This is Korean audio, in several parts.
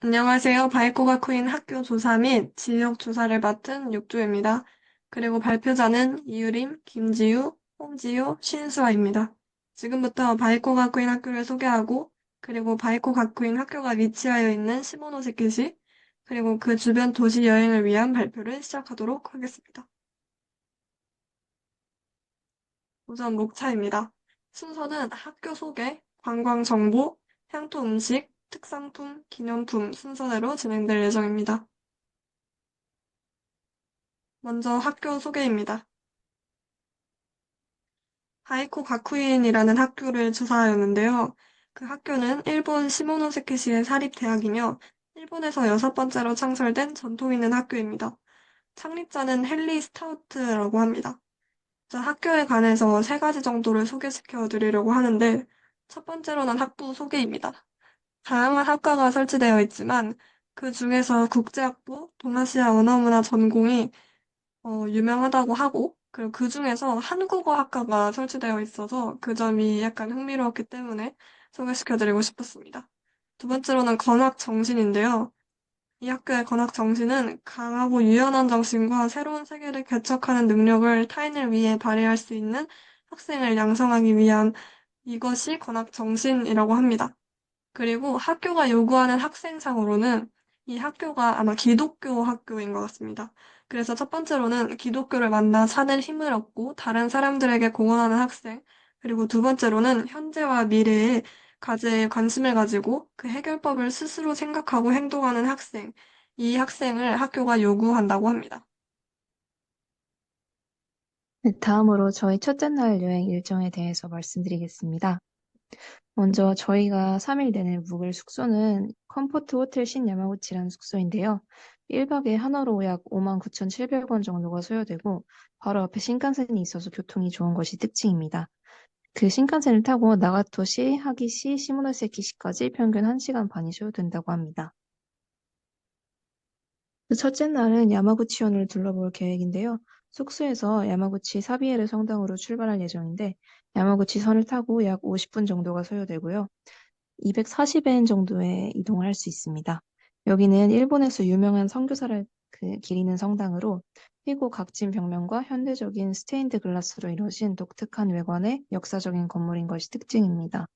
안녕하세요. 바이코가쿠인 학교 조사 및 지역 조사를 맡은 육조입니다. 그리고 발표자는 이유림, 김지우, 홍지우, 신수아입니다. 지금부터 바이코가쿠인 학교를 소개하고, 그리고 바이코가쿠인 학교가 위치하여 있는 시모노세키시, 그리고 그 주변 도시 여행을 위한 발표를 시작하도록 하겠습니다. 우선 목차입니다. 순서는 학교 소개, 관광 정보, 향토 음식, 특산품, 기념품 순서대로 진행될 예정입니다. 먼저 학교 소개입니다. 하이코 가쿠인이라는 학교를 조사하였는데요. 그 학교는 일본 시모노세키시의 사립대학이며 일본에서 여섯 번째로 창설된 전통 있는 학교입니다. 창립자는 헨리 스타우트라고 합니다. 자, 학교에 관해서 세 가지 정도를 소개시켜 드리려고 하는데 첫 번째로는 학부 소개입니다. 다양한 학과가 설치되어 있지만 그 중에서 국제학부, 동아시아 언어문화 전공이 유명하다고 하고, 그리고 그 중에서 한국어 학과가 설치되어 있어서 그 점이 약간 흥미로웠기 때문에 소개시켜드리고 싶었습니다. 두 번째로는 건학 정신인데요. 이 학교의 건학 정신은 강하고 유연한 정신과 새로운 세계를 개척하는 능력을 타인을 위해 발휘할 수 있는 학생을 양성하기 위한 이것이 건학 정신이라고 합니다. 그리고 학교가 요구하는 학생상으로는 이 학교가 아마 기독교 학교인 것 같습니다. 그래서 첫 번째로는 기독교를 만나 사는 힘을 얻고 다른 사람들에게 공헌하는 학생, 그리고 두 번째로는 현재와 미래의 과제에 관심을 가지고 그 해결법을 스스로 생각하고 행동하는 학생, 이 학생을 학교가 요구한다고 합니다. 네, 다음으로 저희 첫째 날 여행 일정에 대해서 말씀드리겠습니다. 먼저 저희가 3일 내내 묵을 숙소는 컴포트 호텔 신 야마구치라는 숙소인데요. 1박에 한화로 약 59,700원 정도가 소요되고 바로 앞에 신칸센이 있어서 교통이 좋은 것이 특징입니다. 그 신칸센을 타고 나가토시, 하기시, 시모노세키시까지 평균 1시간 반이 소요된다고 합니다. 그 첫째 날은 야마구치현을 둘러볼 계획인데요. 숙소에서 야마구치 사비에르 성당으로 출발할 예정인데 야마구치 선을 타고 약 50분 정도가 소요되고요. 240엔 정도의 이동을 할 수 있습니다. 여기는 일본에서 유명한 선교사를 기리는 성당으로 희고 각진 벽면과 현대적인 스테인드 글라스로 이루어진 독특한 외관의 역사적인 건물인 것이 특징입니다.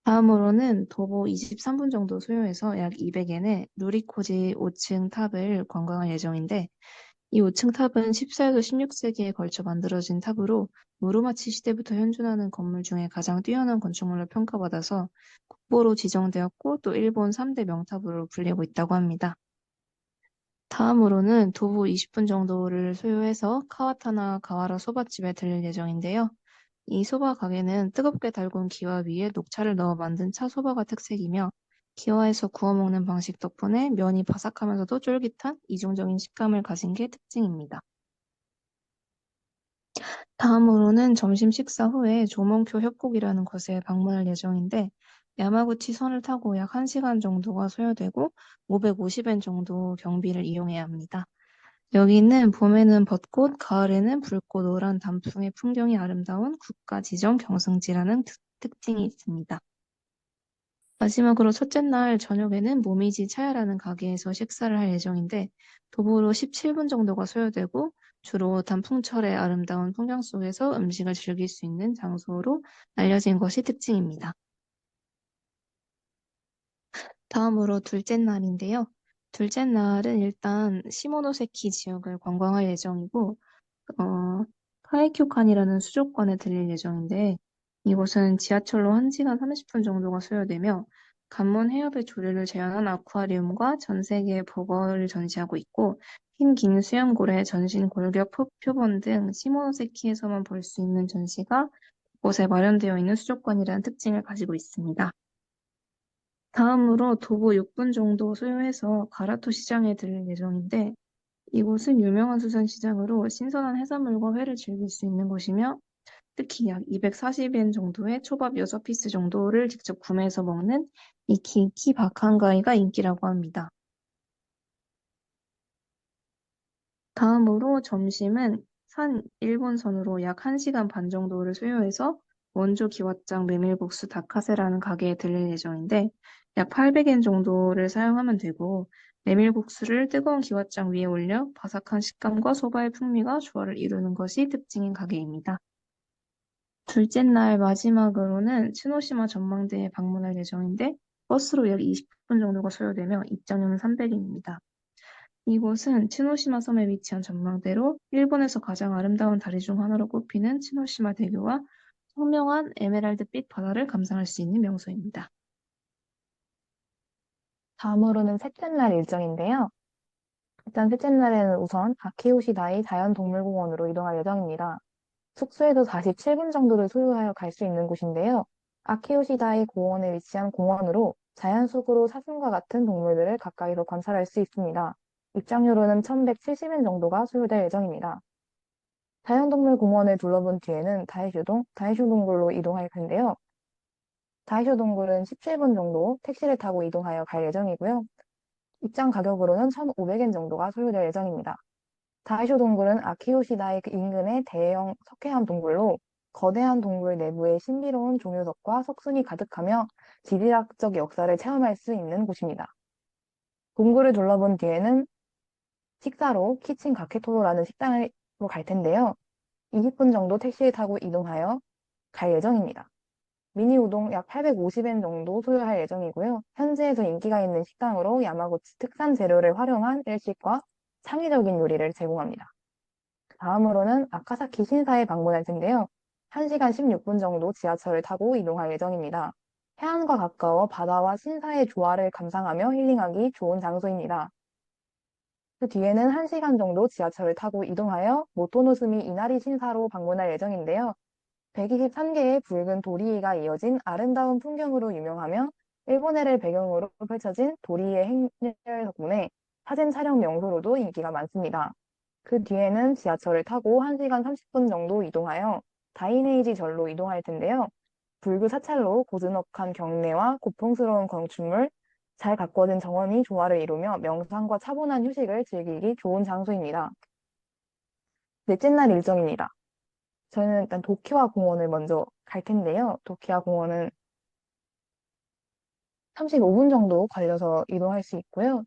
다음으로는 도보 23분 정도 소요해서 약 200엔에 누리코지 5층 탑을 관광할 예정인데 이 5층 탑은 14에서 16세기에 걸쳐 만들어진 탑으로 무로마치 시대부터 현존하는 건물 중에 가장 뛰어난 건축물로 평가받아서 국보로 지정되었고 또 일본 3대 명탑으로 불리고 있다고 합니다. 다음으로는 도보 20분 정도를 소요해서 카와타나 가와라 소바집에 들릴 예정인데요. 이 소바 가게는 뜨겁게 달군 기와 위에 녹차를 넣어 만든 차 소바가 특색이며 기와에서 구워 먹는 방식 덕분에 면이 바삭하면서도 쫄깃한 이중적인 식감을 가진 게 특징입니다. 다음으로는 점심 식사 후에 조mon교 협곡이라는 곳에 방문할 예정인데 야마구치 선을 타고 약 1시간 정도가 소요되고 550엔 정도 경비를 이용해야 합니다. 여기는 봄에는 벚꽃, 가을에는 붉고 노란 단풍의 풍경이 아름다운 국가지정 경승지라는 특징이 있습니다. 마지막으로 첫째 날 저녁에는 모미지 차야라는 가게에서 식사를 할 예정인데 도보로 17분 정도가 소요되고 주로 단풍철의 아름다운 풍경 속에서 음식을 즐길 수 있는 장소로 알려진 것이 특징입니다. 다음으로 둘째 날인데요. 둘째 날은 일단 시모노세키 지역을 관광할 예정이고 어, 카이큐칸이라는 수족관에 들릴 예정인데 이곳은 지하철로 1시간 30분 정도가 소요되며 관문 해협의 조류를 재현한 아쿠아리움과 전 세계의 버거를 전시하고 있고 흰 긴 수염고래, 전신 골격 표본 등 시모노세키에서만 볼 수 있는 전시가 곳에 마련되어 있는 수족관이라는 특징을 가지고 있습니다. 다음으로 도보 6분 정도 소요해서 가라토 시장에 들릴 예정인데 이곳은 유명한 수산시장으로 신선한 해산물과 회를 즐길 수 있는 곳이며 특히 약 240엔 정도의 초밥 6피스 정도를 직접 구매해서 먹는 이키이키 바칸가이가 인기라고 합니다. 다음으로 점심은 산 일본선으로 약 1시간 반 정도를 소요해서 원조 기왓장 메밀국수 다카세라는 가게에 들릴 예정인데 약 800엔 정도를 사용하면 되고, 메밀국수를 뜨거운 기와장 위에 올려 바삭한 식감과 소바의 풍미가 조화를 이루는 것이 특징인 가게입니다. 둘째 날 마지막으로는 츠노시마 전망대에 방문할 예정인데, 버스로 약 20분 정도가 소요되며 입장료는 300엔입니다. 이곳은 츠노시마 섬에 위치한 전망대로 일본에서 가장 아름다운 다리 중 하나로 꼽히는 츠노시마 대교와 선명한 에메랄드빛 바다를 감상할 수 있는 명소입니다. 다음으로는 셋째 날 일정인데요. 일단 셋째 날에는 우선 아키요시다이 자연동물공원으로 이동할 예정입니다. 숙소에서 47분 정도를 소요하여 갈 수 있는 곳인데요. 아키요시다이 공원에 위치한 공원으로 자연 속으로 사슴과 같은 동물들을 가까이서 관찰할 수 있습니다. 입장료로는 1170엔 정도가 소요될 예정입니다. 자연동물공원을 둘러본 뒤에는 다이쇼동굴로 이동할 텐데요. 다이쇼동굴은 17분 정도 택시를 타고 이동하여 갈 예정이고요. 입장 가격으로는 1,500엔 정도가 소요될 예정입니다. 다이쇼 동굴은 아키요시다의 그 인근의 대형 석회암 동굴로 거대한 동굴 내부에 신비로운 종유석과 석순이 가득하며 지리학적 역사를 체험할 수 있는 곳입니다. 동굴을 둘러본 뒤에는 식사로 키친 가케토로라는 식당으로 갈 텐데요. 20분 정도 택시를 타고 이동하여 갈 예정입니다. 미니 우동 약 850엔 정도 소요할 예정이고요. 현지에서 인기가 있는 식당으로 야마구치 특산 재료를 활용한 일식과 창의적인 요리를 제공합니다. 다음으로는 아카사키 신사에 방문할 텐데요. 1시간 16분 정도 지하철을 타고 이동할 예정입니다. 해안과 가까워 바다와 신사의 조화를 감상하며 힐링하기 좋은 장소입니다. 그 뒤에는 1시간 정도 지하철을 타고 이동하여 모토노스미 이나리 신사로 방문할 예정인데요. 123개의 붉은 도리이가 이어진 아름다운 풍경으로 유명하며 일본해를 배경으로 펼쳐진 도리이의 행렬 덕분에 사진 촬영 명소로도 인기가 많습니다. 그 뒤에는 지하철을 타고 1시간 30분 정도 이동하여 다이네이지 절로 이동할 텐데요. 붉은 사찰로 고즈넉한 경내와 고풍스러운 건축물, 잘 가꿔진 정원이 조화를 이루며 명상과 차분한 휴식을 즐기기 좋은 장소입니다. 넷째 날 일정입니다. 저는 일단 도키와 공원을 먼저 갈 텐데요. 도키와 공원은 35분 정도 걸려서 이동할 수 있고요.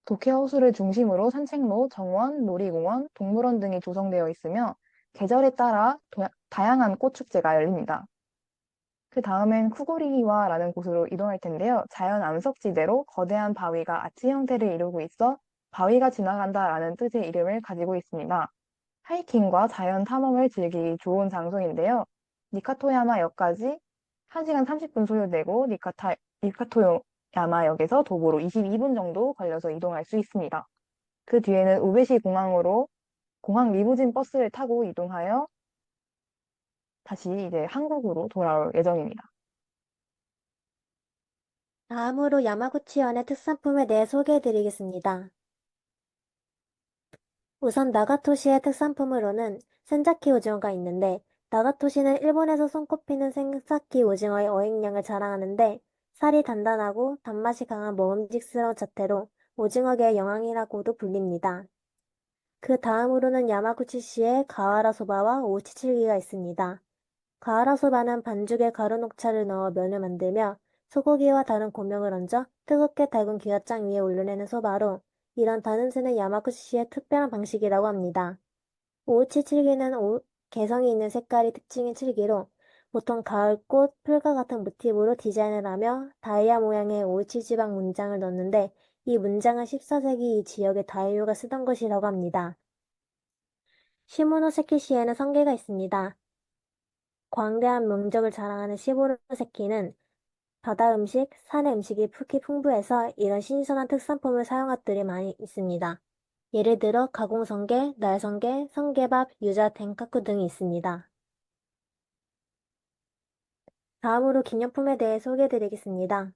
도쿄 호수를 중심으로 산책로, 정원, 놀이공원, 동물원 등이 조성되어 있으며 계절에 따라 다양한 꽃축제가 열립니다. 그 다음엔 쿠고리와라는 곳으로 이동할 텐데요. 자연 암석지대로 거대한 바위가 아치 형태를 이루고 있어 바위가 지나간다라는 뜻의 이름을 가지고 있습니다. 하이킹과 자연 탐험을 즐기기 좋은 장소인데요. 니카토야마역까지 1시간 30분 소요되고 니카토야마역에서 도보로 22분 정도 걸려서 이동할 수 있습니다. 그 뒤에는 우베시 공항으로 공항 리무진 버스를 타고 이동하여 다시 이제 한국으로 돌아올 예정입니다. 다음으로 야마구치현의 특산품에 대해 소개해드리겠습니다. 우선 나가토시의 특산품으로는 센자키 오징어가 있는데, 나가토시는 일본에서 손꼽히는 생사키 오징어의 어획량을 자랑하는데, 살이 단단하고 단맛이 강한 먹음직스러운 자태로 오징어계의 영왕이라고도 불립니다. 그 다음으로는 야마구치시의 가와라 소바와 오치칠기가 있습니다. 가와라 소바는 반죽에 가루 녹차를 넣어 면을 만들며 소고기와 다른 고명을 얹어 뜨겁게 달군 기와장 위에 올려내는 소바로 이런 다냄새는 야마구치시의 특별한 방식이라고 합니다. 오우치 칠기는 개성이 있는 색깔이 특징인 칠기로 보통 가을꽃, 풀과 같은 모티브로 디자인을 하며 다이아 모양의 오우치 지방 문장을 넣는데 이 문장은 14세기 이 지역의 다이오가 쓰던 것이라고 합니다. 시모노세키시에는 성게가 있습니다. 광대한 명적을 자랑하는 시모노세키는 바다 음식, 산의 음식이 풍부해서 이런 신선한 특산품을 사용한 들이 많이 있습니다. 예를 들어 가공성게, 날성게, 성게밥, 유자, 덴카쿠 등이 있습니다. 다음으로 기념품에 대해 소개해드리겠습니다.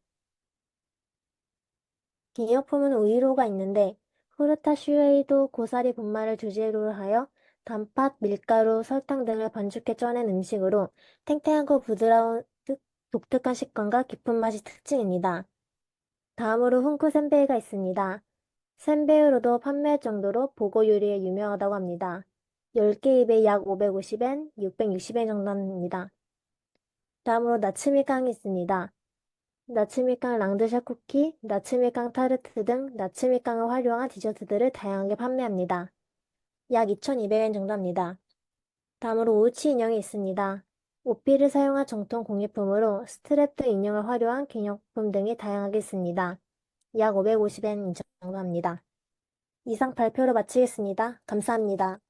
기념품은 우유로가 있는데 후르타 슈에이도 고사리 분말을 주재료로 하여 단팥, 밀가루, 설탕 등을 반죽해 쪄낸 음식으로 탱탱하고 부드러운 독특한 식감과 깊은 맛이 특징입니다. 다음으로 훈쿠 센베이가 있습니다. 센베이로도 판매할 정도로 보고 요리에 유명하다고 합니다. 10개 입에 약 550엔, 660엔 정도입니다. 다음으로 나츠미깡이 있습니다. 나츠밀빵 랑드샤 쿠키, 나츠밀빵 타르트 등 나츠밀빵을 활용한 디저트들을 다양하게 판매합니다. 약 2,200엔 정도 합니다. 다음으로 오우치 인형이 있습니다. 오피를 사용한 정통 공예품으로 스트랩 등 인형을 활용한 기념품 등이 다양하게 있습니다. 약 550엔 정도 합니다. 이상 발표를 마치겠습니다. 감사합니다.